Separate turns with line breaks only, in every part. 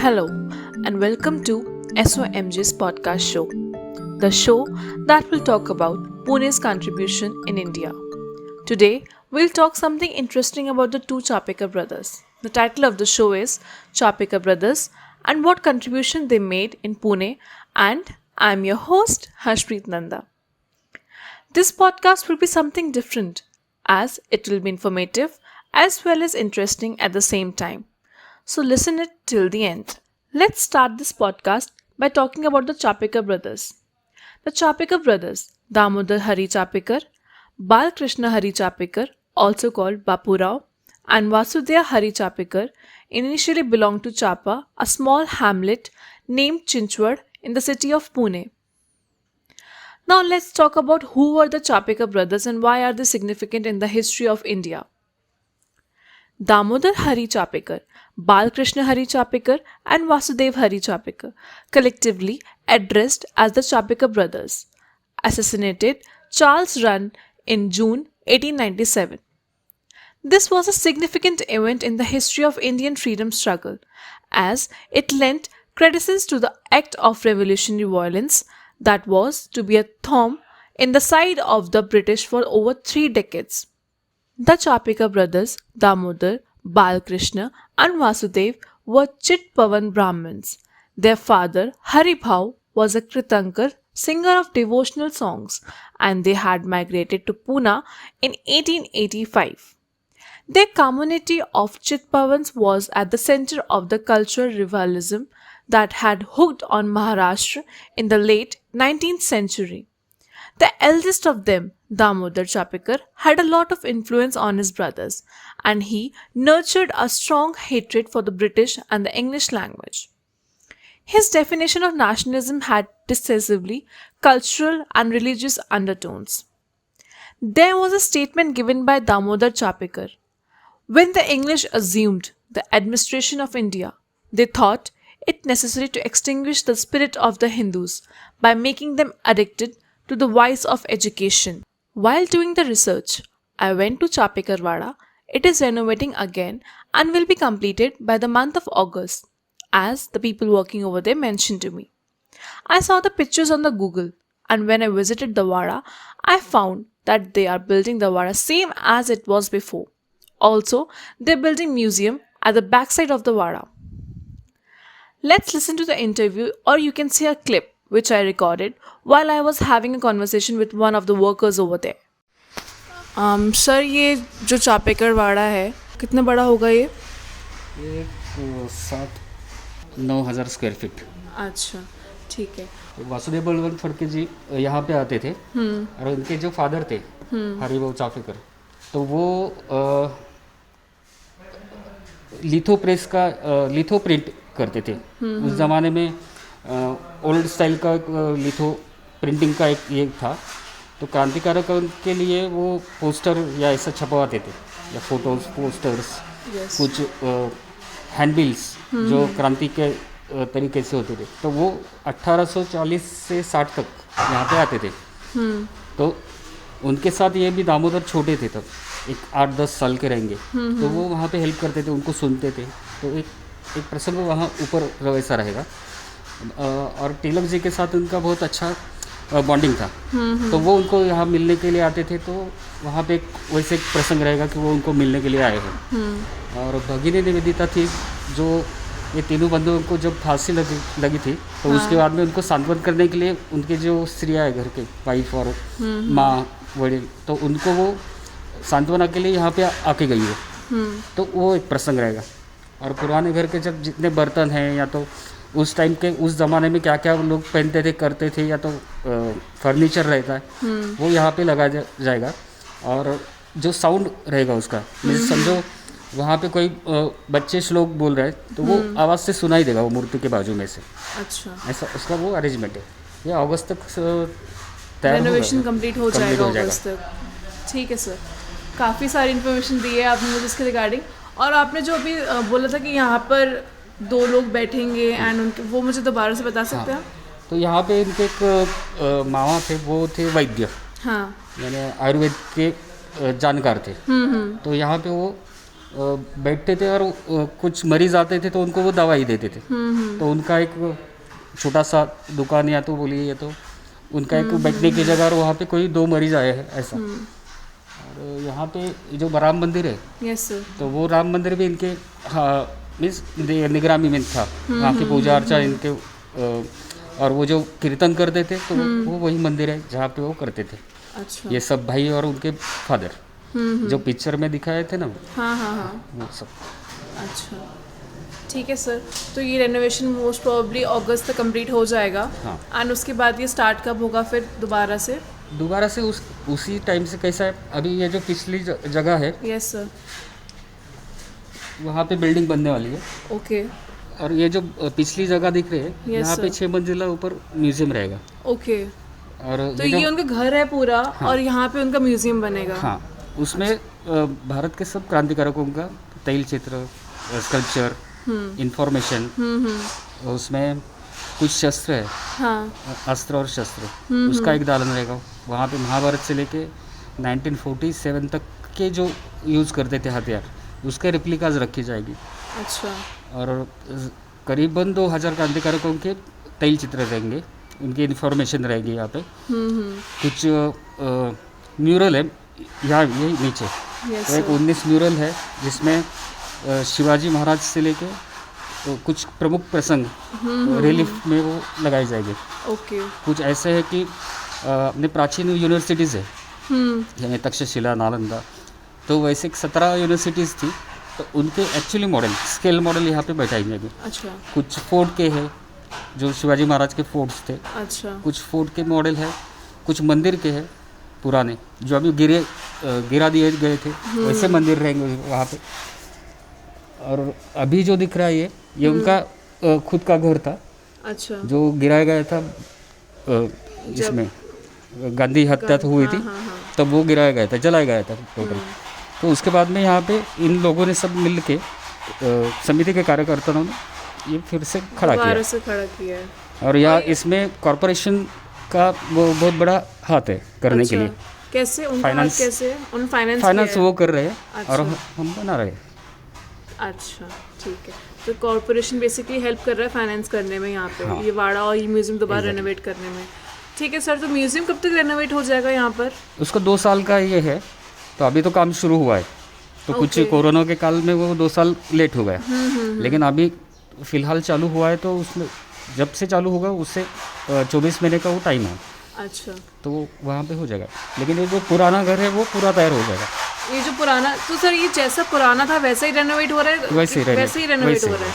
Hello, and welcome to SOMG's podcast show, the show that will talk about Pune's contribution in India. Today, we'll talk something interesting about the two Chapekar brothers. The title of the show is Chapekar Brothers and what contribution they made in Pune, and I'm your host, Harshpreet Nanda. This podcast will be something different as it will be informative as well as interesting at the same time. So listen it till the end. Let's start this podcast by talking about the Chapekar brothers. The Chapekar brothers, Damodar Hari Chapekar, Balkrishna Hari Chapekar, also called Bapurao, and Vasudeva Hari Chapekar, initially belonged to Chapa, a small hamlet named Chinchwad in the city of Pune. Now let's talk about who were the Chapekar brothers and why are they significant in the history of India. Damodar Hari Chapekar, Balkrishna Hari Chapekar and Vasudeva Hari Chapekar, collectively addressed as the Chapekar brothers, assassinated Charles Run in June 1897. This was a significant event in the history of Indian freedom struggle as it lent credence to the act of revolutionary violence that was to be a thorn in the side of the British for over 3 decades. The Chapekar brothers, Damodar, Balkrishna and Vasudev were Chitpavan Brahmins. Their father, Haribhau, was a Kirtankar, singer of devotional songs, and they had migrated to Pune in 1885. Their community of Chitpavans was at the center of the cultural revivalism that had hooked on Maharashtra in the late 19th century. The eldest of them, Damodar Chapekar, had a lot of influence on his brothers, and he nurtured a strong hatred for the British and the English language. His definition of nationalism had decisively cultural and religious undertones. There was a statement given by Damodar Chapekar. When the English assumed the administration of India, they thought it necessary to extinguish the spirit of the Hindus by making them addicted to the vice of education. While doing the research, I went to Chapekar Wada. It is renovating again and will be completed by the month of August, as the people working over there mentioned to me. I saw the pictures on the Google, and when I visited the Wada, I found that they are building the Wada same as it was before. Also, they are building museum at the backside of the Wada. Let's listen to the interview, or you can see a clip which I recorded while I was having a conversation with one of the workers over there. Sir ये जो चापेकर वाड़ा है कितना बड़ा होगा ये?
7-9 हज़ार square feet.
अच्छा, ठीक है.
वासुदेव बलवंत फड़के जी यहाँ पे आते थे और उनके जो फादर थे हरिभाऊ चापेकर, तो वो लिथो प्रिंट करते थे. उस ज़माने में ओल्ड स्टाइल का लिथो प्रिंटिंग का एक ये था, तो क्रांतिकारक के लिए वो पोस्टर या ऐसा छपवाते थे, या फोटोज, पोस्टर्स, कुछ हैंडबिल्स जो क्रांति के तरीके से होते थे. तो वो 1840 से 60 तक यहाँ पे आते थे. तो उनके साथ ये भी दामोदर छोटे थे तब, एक 8-10 साल के रहेंगे, तो वो वहाँ पे हेल्प करते थे, उनको सुनते थे. तो एक प्रसंग वहाँ ऊपर वैसा रहेगा. और तिलक जी के साथ उनका बहुत अच्छा बॉन्डिंग था. तो वो उनको यहाँ मिलने के लिए आते थे, तो वहाँ पे वैसे एक प्रसंग रहेगा कि वो उनको मिलने के लिए आए हैं. और भगिनी निवेदिता थी, जो ये तीनों बंधुओं को जब फांसी लगी थी, तो उसके बाद में उनको सांत्वन करने के लिए उनके जो स्त्रियाँ है घर के, वाइफ और माँ वड़ील, तो उनको वो सांत्वना के लिए यहाँ पे आके गई है. तो वो एक प्रसंग रहेगा. और पुराने घर के जब जितने बर्तन हैं, या तो उस टाइम के उस ज़माने में क्या क्या लोग पहनते थे, करते थे, या तो फर्नीचर रहता है, वो यहाँ पे लगा जाएगा. और जो साउंड रहेगा उसका, जैसे समझो वहाँ पे कोई बच्चे श्लोक बोल रहे हैं, तो वो आवाज़ से सुनाई देगा वो मूर्ति के बाजू में से. अच्छा, ऐसा उसका वो अरेंजमेंट है. ये अगस्त तक
रेनोवेशन कंप्लीट हो जाएगा अगस्त तक. ठीक है सर, काफ़ी सारी इन्फॉर्मेशन दी है आपने मुझे इसके रिगार्डिंग. और आपने जो अभी बोला था कि यहाँ पर 2 लोग बैठेंगे एंड उनके, वो मुझे दोबारा से बता सकते हैं? हाँ.
तो यहाँ पे इनके एक मामा थे, वो थे वैद्य. हाँ. यानी आयुर्वेद के जानकार थे. तो यहाँ पे वो बैठते थे और कुछ मरीज आते थे तो उनको वो दवाई देते थे। तो उनका एक छोटा सा दुकान या तो बोलिए या तो उनका एक बैठने की जगह, और वहाँ पे कोई 2 मरीज आए हैं ऐसा। और यहाँ पे जो राम मंदिर है,
यस सर।
तो वो राम मंदिर भी इनके, हाँ, मीन्स निगरानी में था। वहाँ की पूजा अर्चा इनके, और वो जो कीर्तन करते थे तो वो वही मंदिर है जहाँ पे वो करते थे।
अच्छा।
ये सब भाई और उनके फादर, जो पिक्चर में दिखाए थे ना,
हाँ हाँ हाँ।
वो सब।
अच्छा, ठीक है सर। तो ये रेनोवेशन मोस्ट प्रोबेबली अगस्त तक कंप्लीट हो जाएगा।
हाँ।
एंड उसके बाद ये स्टार्ट कब होगा फिर दोबारा से?
उसी टाइम से। कैसा है, अभी ये जो पिछली जगह है,
यस सर।
वहाँ पे बिल्डिंग बनने वाली है।
ओके।
और ये जो पिछली जगह दिख रही है,
Yes,
यहाँ पे
sir.
6 मंजिला ऊपर म्यूजियम रहेगा।
ओके।
और
तो ये उनका घर है पूरा।
हाँ।
और यहाँ पे उनका म्यूजियम बनेगा।
हाँ, उसमें भारत के सब क्रांतिकारकों का तैल चित्र, स्कल्पचर, इंफॉर्मेशन, उसमें कुछ शस्त्र है,
हाँ।
अस्त्र और शस्त्र, उसका एक दालन रहेगा। वहाँ पे महाभारत से लेके 1947 तक के जो यूज़ करते थे हथियार, उसके रिप्लिकाज रखी जाएगी।
अच्छा।
और करीबन 2000 क्रांतिकारकों के तैल चित्र रहेंगे, उनकी इन्फॉर्मेशन रहेगी यहाँ पे। कुछ म्यूरल है यहाँ, यही नीचे।
यस
तो एक 19 म्यूरल है जिसमें शिवाजी महाराज से लेके कुछ प्रमुख प्रसंग रिलीफ में वो लगाए जाएंगे।
ओके।
कुछ ऐसे है कि अपने प्राचीन यूनिवर्सिटीज़ है, यानी तक्षशिला, नालंदा, तो वैसे 17 यूनिवर्सिटीज़ थी, तो उनके एक्चुअली मॉडल, स्केल मॉडल यहाँ पे बैठाए जाएंगे।
अच्छा।
कुछ फोर्ट के हैं, जो शिवाजी महाराज के फोर्ट्स थे।
अच्छा।
कुछ फोर्ट के मॉडल है, कुछ मंदिर के हैं पुराने, जो अभी गिरा दिए गए थे, वैसे मंदिर रहेंगे वहाँ पे। और अभी जो दिख रहा है ये उनका खुद का घर था।
अच्छा।
जो गिराया गया था इसमें गांधी हत्या तो हुई थी, तब वो गिराया गया था, जलाया गया था टोटल। तो उसके बाद में यहाँ पे इन लोगों ने सब मिल के, समिति के कार्यकर्ताओं ने ये फिर से खड़ा किया है। और यहाँ इसमें कॉरपोरेशन का वो बहुत बड़ा हाथ है करने के लिए।
कैसे उनका
फाइनेंस,
कैसे उन
फाइनेंस वो कर रहे हैं।
अच्छा।
और हम बना रहे हैं।
अच्छा, ठीक है। तो कॉरपोरेशन बेसिकली हेल्प कर रहा है फाइनेंस करने में यहाँ पे।
हाँ।
ये वाड़ा और ये म्यूजियम दोबारा रेनोवेट करने में। ठीक है सर। तो म्यूजियम कब तक रेनोवेट हो जाएगा यहाँ पर?
उसको 2 साल का ये है, तो अभी तो काम शुरू हुआ है। तो कुछ कोरोना के काल में वो 2 साल लेट हो गया, लेकिन अभी फिलहाल चालू हुआ है। तो उसमें जब से चालू होगा उससे 24 महीने का वो टाइम है।
अच्छा।
तो वहाँ पे हो जाएगा। लेकिन ये जो पुराना घर है वो पूरा तैयार हो जाएगा।
ये जो पुराना, तो सर ये जैसा पुराना था वैसे ही रेनोवेट हो रहा है? वैसे ही रेनोवेट हो रहा है।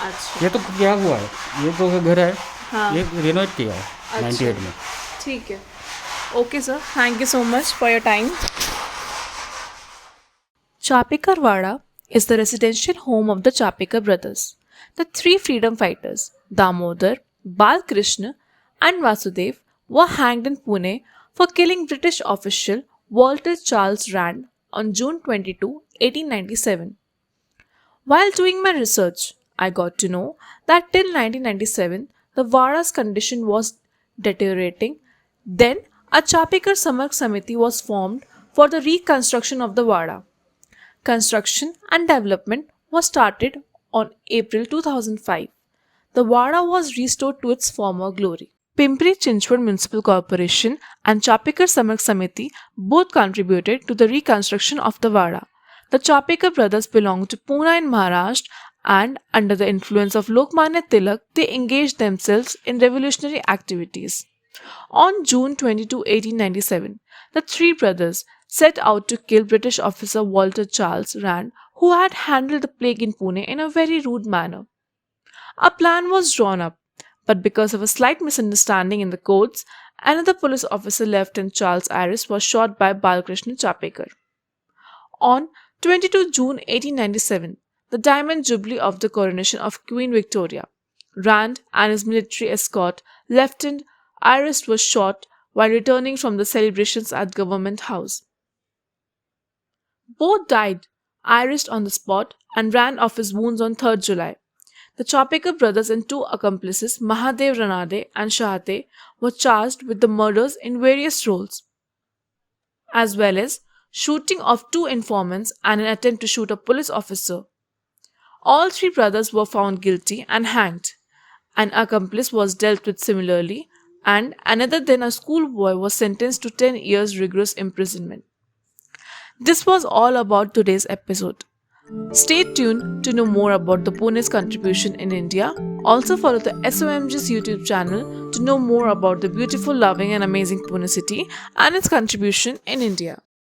अच्छा।
ये तो क्या हुआ है, ये जो घर है,
हाँ।
ये रेनोवेट किया है 98 में।
ठीक है। Okay sir, thank you so much for your time. Chapekar Wada is the residential home of the Chapekar brothers, the 3 freedom fighters. Damodar, Balkrishna, and Vasudev were hanged in Pune for killing British official Walter Charles Rand on June 22, 1897. While doing my research, I got to know that till 1997, the Wada's condition was deteriorating. Then, a Chapekar Samark Samiti was formed for the reconstruction of the Wada. Construction and development was started on April 2005. The Wada was restored to its former glory. Pimpri Chinchwad Municipal Corporation and Chapekar Samark Samiti both contributed to the reconstruction of the Wada. The Chapekar brothers belonged to Pune in Maharashtra, and under the influence of Lokmanya Tilak, they engaged themselves in revolutionary activities. On June 22, 1897, the 3 brothers set out to kill British officer Walter Charles Rand, who had handled the plague in Pune in a very rude manner. A plan was drawn up, but because of a slight misunderstanding in the courts, another police officer, Lieutenant Charles Iris, was shot by Balkrishna Chapekar. On 22 June 1897, the Diamond Jubilee of the coronation of Queen Victoria, Rand and his military escort, Lieutenant Iris, was shot while returning from the celebrations at Government House. Both died, Iris on the spot, and Rand of his wounds on 3rd July. The Chapekar brothers and 2 accomplices, Mahadev Ranade and Shahate, were charged with the murders in various roles, as well as shooting of 2 informants, and an attempt to shoot a police officer. All 3 brothers were found guilty and hanged. An accomplice was dealt with similarly, and another, then a schoolboy, was sentenced to 10 years rigorous imprisonment. This was all about today's episode. Stay tuned to know more about the Pune's contribution in India. Also follow the SOMG's YouTube channel to know more about the beautiful, loving and amazing Pune city and its contribution in India.